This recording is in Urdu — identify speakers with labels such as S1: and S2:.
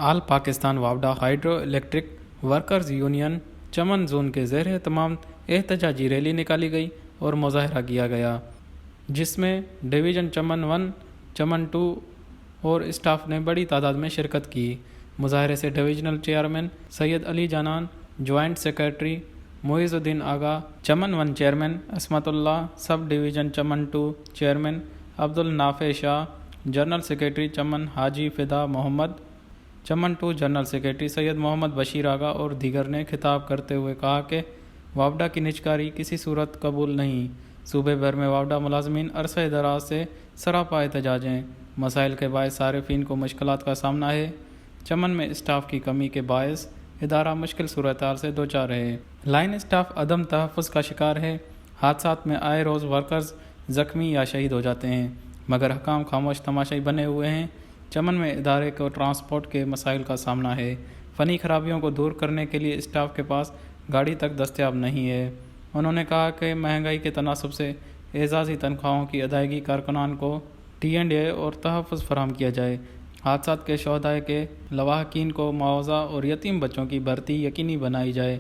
S1: آل پاکستان وابڈا hydro electric workers union Chaman zone کے زیر اہتمام احتجاجی ریلی نکالی گئی اور مظاہرہ کیا گیا، جس میں ڈویژن چمن 1، چمن 2 اور اسٹاف نے بڑی تعداد میں شرکت کی۔ مظاہرے سے ڈویژنل چیئرمین سید علی جانان، جوائنٹ سیکریٹری معیز الدین آغا، چمن 1 چیئرمین عصمت اللہ، سب ڈویژن چمن 2 چیئرمین عبدالنافع شاہ، جنرل سیکریٹری چمن حاجی فدا محمد، چمن 2 جنرل سیکریٹری سید محمد بشیر آغا اور دیگر نے خطاب کرتے ہوئے کہا کہ وابڈا کی نجکاری کسی صورت قبول نہیں۔ صوبے بھر میں وابڈا ملازمین عرصہ دراز سے سراپا احتجاج ہیں۔ مسائل کے باعث صارفین کو مشکلات کا سامنا ہے۔ چمن میں اسٹاف کی کمی کے باعث ادارہ مشکل صورتحال سے دوچار ہے۔ لائن اسٹاف عدم تحفظ کا شکار ہے۔ حادثات میں آئے روز ورکرز زخمی یا شہید ہو جاتے ہیں، مگر حکام خاموش تماشائی بنے ہوئے ہیں۔ چمن میں ادارے کو ٹرانسپورٹ کے مسائل کا سامنا ہے۔ فنی خرابیوں کو دور کرنے کے لیے اسٹاف کے پاس گاڑی تک دستیاب نہیں ہے۔ انہوں نے کہا کہ مہنگائی کے تناسب سے اعزازی تنخواہوں کی ادائیگی کارکنان کو ٹی&اے اور تحفظ فراہم کیا جائے۔ حادثات کے شہداء کے لواحقین کو معاوضہ اور یتیم بچوں کی بھرتی یقینی بنائی جائے۔